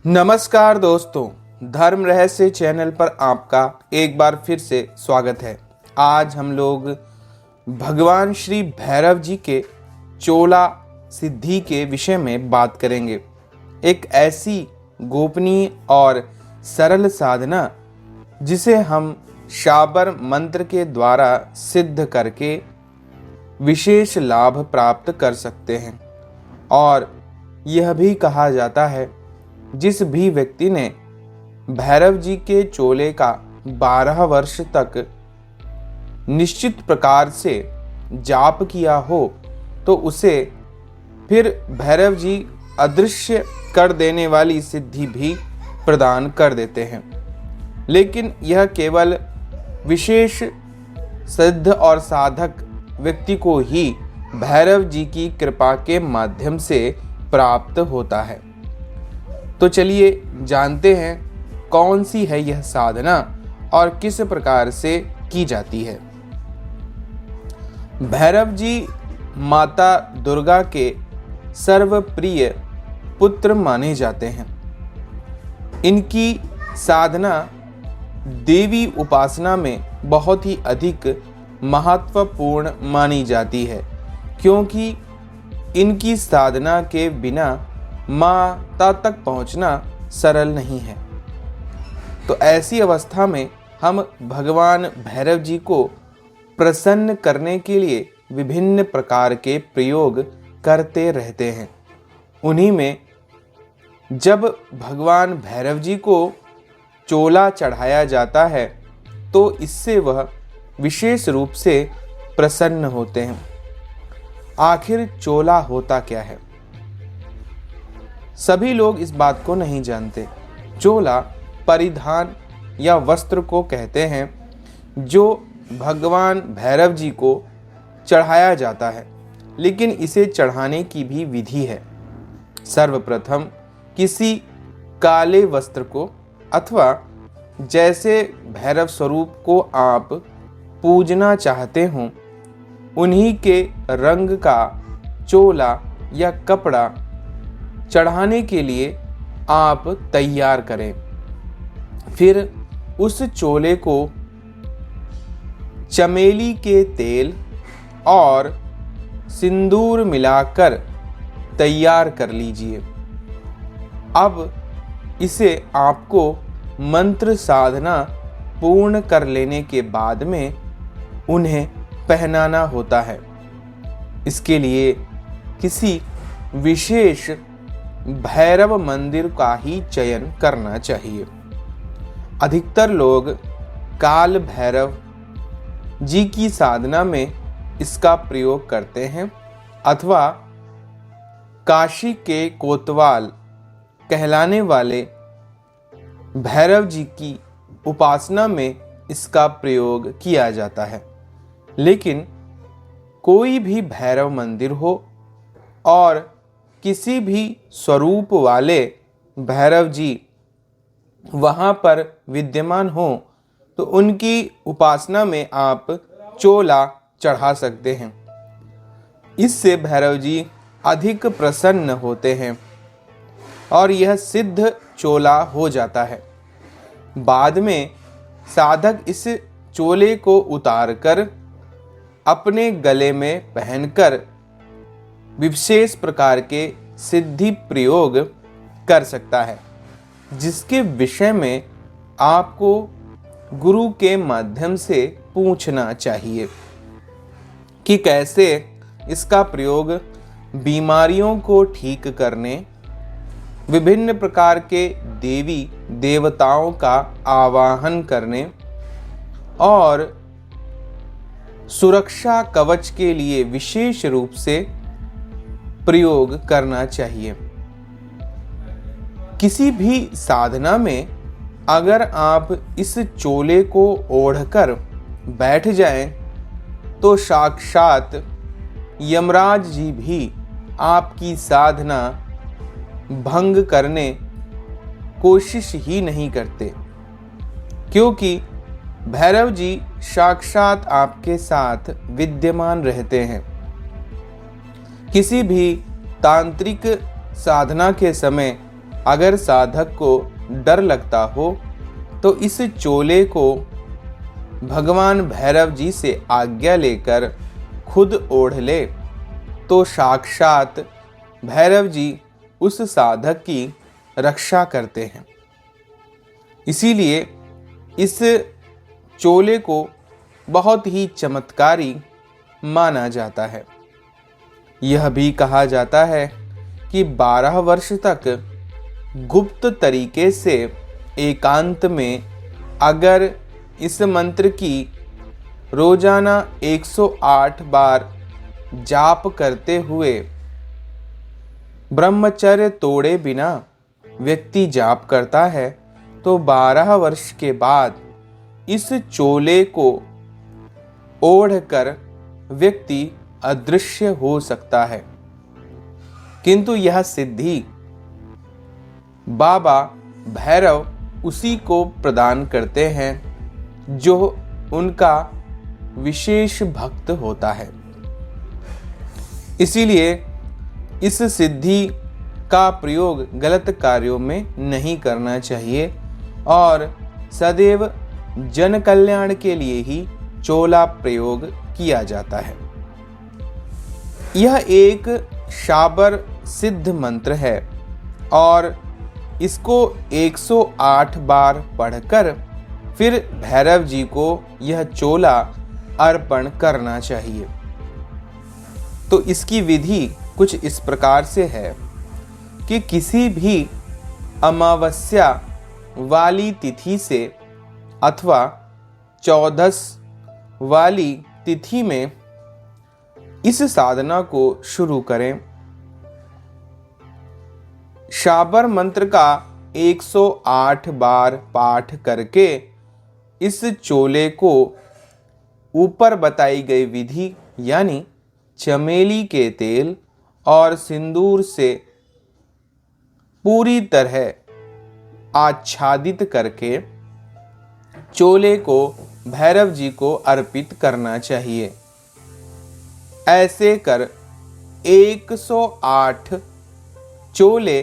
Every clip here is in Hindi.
नमस्कार दोस्तों, धर्म रहस्य चैनल पर आपका एक बार फिर से स्वागत है। आज हम लोग भगवान श्री भैरव जी के चोला सिद्धि के विषय में बात करेंगे। एक ऐसी गोपनीय और सरल साधना जिसे हम शाबर मंत्र के द्वारा सिद्ध करके विशेष लाभ प्राप्त कर सकते हैं। और यह भी कहा जाता है, जिस भी व्यक्ति ने भैरव जी के चोले का 12 वर्ष तक निश्चित प्रकार से जाप किया हो तो उसे फिर भैरव जी अदृश्य कर देने वाली सिद्धि भी प्रदान कर देते हैं। लेकिन यह केवल विशेष सिद्ध और साधक व्यक्ति को ही भैरव जी की कृपा के माध्यम से प्राप्त होता है। तो चलिए जानते हैं कौन सी है यह साधना और किस प्रकार से की जाती है। भैरव जी माता दुर्गा के सर्वप्रिय पुत्र माने जाते हैं। इनकी साधना देवी उपासना में बहुत ही अधिक महत्वपूर्ण मानी जाती है, क्योंकि इनकी साधना के बिना माता तक पहुंचना सरल नहीं है। तो ऐसी अवस्था में हम भगवान भैरव जी को प्रसन्न करने के लिए विभिन्न प्रकार के प्रयोग करते रहते हैं। उन्हीं में जब भगवान भैरव जी को चोला चढ़ाया जाता है तो इससे वह विशेष रूप से प्रसन्न होते हैं। आखिर चोला होता क्या है? सभी लोग इस बात को नहीं जानते। चोला परिधान या वस्त्र को कहते हैं जो भगवान भैरव जी को चढ़ाया जाता है, लेकिन इसे चढ़ाने की भी विधि है। सर्वप्रथम किसी काले वस्त्र को अथवा जैसे भैरव स्वरूप को आप पूजना चाहते हों उन्हीं के रंग का चोला या कपड़ा चढ़ाने के लिए आप तैयार करें। फिर उस चोले को चमेली के तेल और सिंदूर मिलाकर तैयार कर लीजिए। अब इसे आपको मंत्र साधना पूर्ण कर लेने के बाद में उन्हें पहनाना होता है। इसके लिए किसी विशेष भैरव मंदिर का ही चयन करना चाहिए। अधिकतर लोग काल भैरव जी की साधना में इसका प्रयोग करते हैं अथवा काशी के कोतवाल कहलाने वाले भैरव जी की उपासना में इसका प्रयोग किया जाता है। लेकिन कोई भी भैरव मंदिर हो और किसी भी स्वरूप वाले भैरव जी वहाँ पर विद्यमान हो तो उनकी उपासना में आप चोला चढ़ा सकते हैं। इससे भैरव जी अधिक प्रसन्न होते हैं और यह सिद्ध चोला हो जाता है। बाद में साधक इस चोले को उतारकर अपने गले में पहनकर विशेष प्रकार के सिद्धि प्रयोग कर सकता है, जिसके विषय में आपको गुरु के माध्यम से पूछना चाहिए कि कैसे इसका प्रयोग बीमारियों को ठीक करने, विभिन्न प्रकार के देवी देवताओं का आवाहन करने और सुरक्षा कवच के लिए विशेष रूप से प्रयोग करना चाहिए। किसी भी साधना में अगर आप इस चोले को ओढ़कर बैठ जाएं तो साक्षात यमराज जी भी आपकी साधना भंग करने कोशिश ही नहीं करते, क्योंकि भैरव जी साक्षात आपके साथ विद्यमान रहते हैं। किसी भी तांत्रिक साधना के समय अगर साधक को डर लगता हो तो इस चोले को भगवान भैरव जी से आज्ञा लेकर खुद ओढ़ ले तो साक्षात भैरव जी उस साधक की रक्षा करते हैं। इसीलिए इस चोले को बहुत ही चमत्कारी माना जाता है। यह भी कहा जाता है कि 12 वर्ष तक गुप्त तरीके से एकांत में अगर इस मंत्र की रोजाना 108 बार जाप करते हुए ब्रह्मचर्य तोड़े बिना व्यक्ति जाप करता है तो 12 वर्ष के बाद इस चोले को ओढ़कर व्यक्ति अदृश्य हो सकता है। किंतु यह सिद्धि बाबा भैरव उसी को प्रदान करते हैं जो उनका विशेष भक्त होता है। इसीलिए इस सिद्धि का प्रयोग गलत कार्यों में नहीं करना चाहिए और सदैव जन कल्याण के लिए ही चोला प्रयोग किया जाता है। यह एक शाबर सिद्ध मंत्र है और इसको 108 बार पढ़कर फिर भैरव जी को यह चोला अर्पण करना चाहिए। तो इसकी विधि कुछ इस प्रकार से है कि किसी भी अमावस्या वाली तिथि से अथवा 14 वाली तिथि में इस साधना को शुरू करें। शाबर मंत्र का 108 बार पाठ करके इस चोले को ऊपर बताई गई विधि यानी चमेली के तेल और सिंदूर से पूरी तरह आच्छादित करके चोले को भैरव जी को अर्पित करना चाहिए। ऐसे कर 108 चोले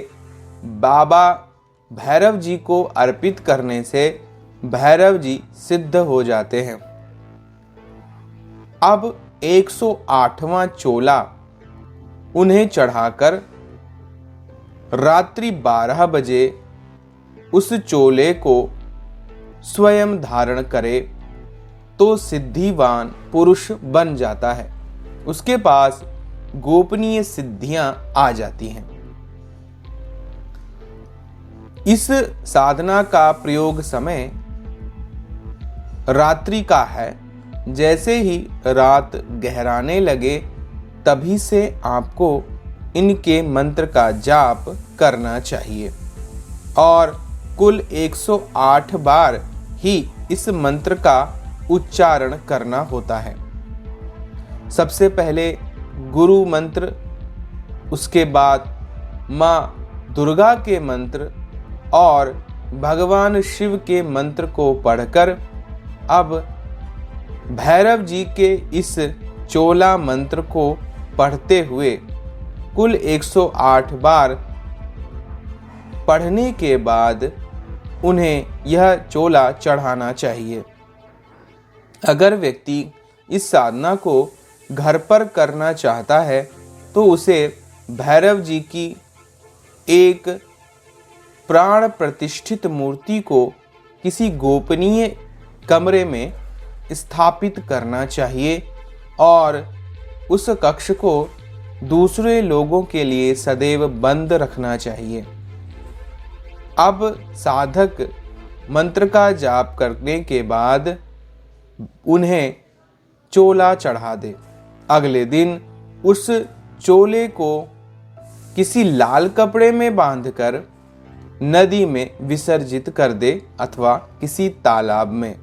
बाबा भैरव जी को अर्पित करने से भैरव जी सिद्ध हो जाते हैं। अब 108वां चोला उन्हें चढ़ाकर रात्रि 12 बजे उस चोले को स्वयं धारण करे तो सिद्धिवान पुरुष बन जाता है। उसके पास गोपनीय सिद्धियां आ जाती हैं। इस साधना का प्रयोग समय रात्रि का है। जैसे ही रात गहराने लगे तभी से आपको इनके मंत्र का जाप करना चाहिए और कुल 108 बार ही इस मंत्र का उच्चारण करना होता है। सबसे पहले गुरु मंत्र, उसके बाद माँ दुर्गा के मंत्र और भगवान शिव के मंत्र को पढ़कर अब भैरव जी के इस चोला मंत्र को पढ़ते हुए कुल 108 बार पढ़ने के बाद उन्हें यह चोला चढ़ाना चाहिए। अगर व्यक्ति इस साधना को घर पर करना चाहता है तो उसे भैरव जी की एक प्राण प्रतिष्ठित मूर्ति को किसी गोपनीय कमरे में स्थापित करना चाहिए और उस कक्ष को दूसरे लोगों के लिए सदैव बंद रखना चाहिए। अब साधक मंत्र का जाप करने के बाद उन्हें चोला चढ़ा दे। अगले दिन उस चोले को किसी लाल कपड़े में बांधकर नदी में विसर्जित कर दे अथवा किसी तालाब में,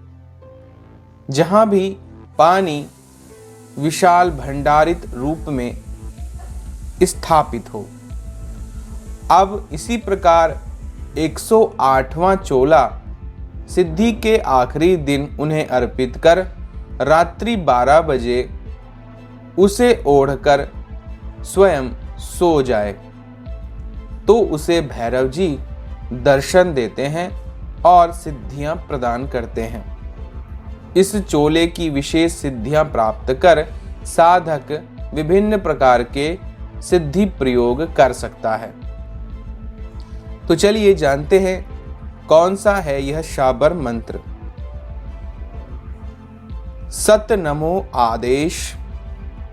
जहां भी पानी विशाल भंडारित रूप में स्थापित हो। अब इसी प्रकार 108वां चोला सिद्धि के आखिरी दिन उन्हें अर्पित कर रात्रि 12 बजे उसे ओढ़कर स्वयं सो जाए। तो उसे भैरव जी दर्शन देते हैं और सिद्धियां प्रदान करते हैं। इस चोले की विशेष सिद्धियां प्राप्त कर साधक विभिन्न प्रकार के सिद्धि प्रयोग कर सकता है। तो चलिए जानते हैं कौन सा है यह शाबर मंत्र। सत नमो आदेश,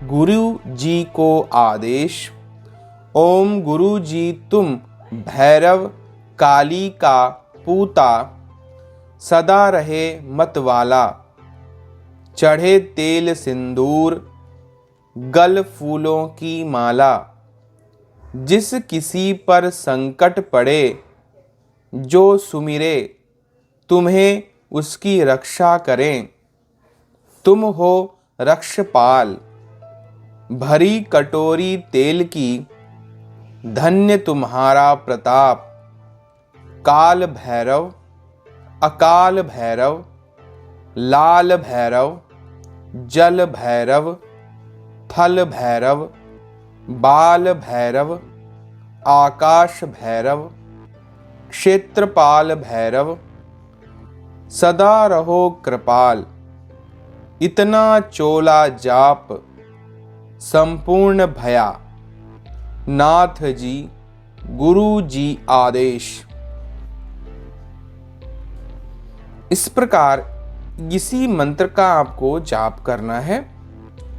गुरु जी को आदेश। ओम गुरु जी तुम भैरव काली का पूता, सदा रहे मतवाला। चढ़े तेल सिंदूर, गल फूलों की माला। जिस किसी पर संकट पड़े, जो सुमिरे तुम्हें उसकी रक्षा करें। तुम हो रक्षपाल, भरी कटोरी तेल की। धन्य तुम्हारा प्रताप। काल भैरव, अकाल भैरव, लाल भैरव, जल भैरव, थल भैरव, बाल भैरव, आकाश भैरव, क्षेत्रपाल भैरव। सदा रहो कृपाल। इतना चोला जाप, संपूर्ण भया। नाथ जी गुरु जी आदेश। इस प्रकार इसी मंत्र का आपको जाप करना है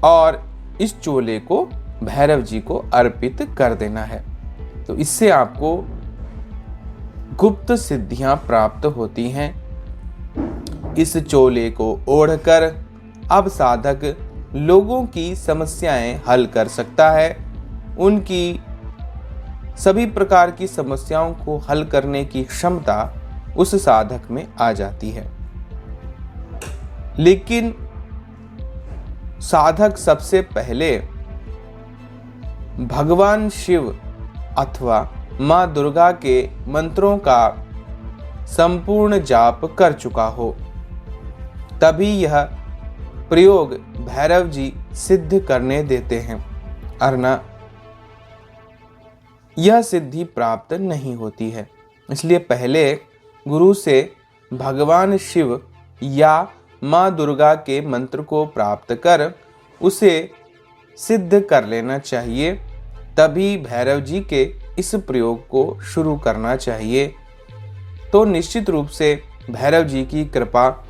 और इस चोले को भैरव जी को अर्पित कर देना है। तो इससे आपको गुप्त सिद्धियां प्राप्त होती हैं। इस चोले को ओढ़कर अब साधक लोगों की समस्याएं हल कर सकता है। उनकी सभी प्रकार की समस्याओं को हल करने की क्षमता उस साधक में आ जाती है। लेकिन साधक सबसे पहले भगवान शिव अथवा मां दुर्गा के मंत्रों का संपूर्ण जाप कर चुका हो, तभी यह प्रयोग भैरव जी सिद्ध करने देते हैं, वरना यह सिद्धि प्राप्त नहीं होती है। इसलिए पहले गुरु से भगवान शिव या मां दुर्गा के मंत्र को प्राप्त कर उसे सिद्ध कर लेना चाहिए, तभी भैरव जी के इस प्रयोग को शुरू करना चाहिए। तो निश्चित रूप से भैरव जी की कृपा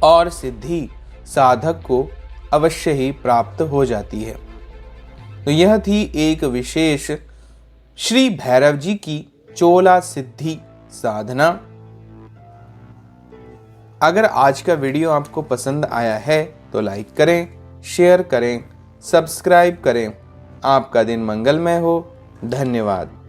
और सिद्धि साधक को अवश्य ही प्राप्त हो जाती है। तो यह थी एक विशेष श्री भैरव जी की चोला सिद्धि साधना। अगर आज का वीडियो आपको पसंद आया है तो लाइक करें, शेयर करें, सब्सक्राइब करें। आपका दिन मंगलमय हो। धन्यवाद।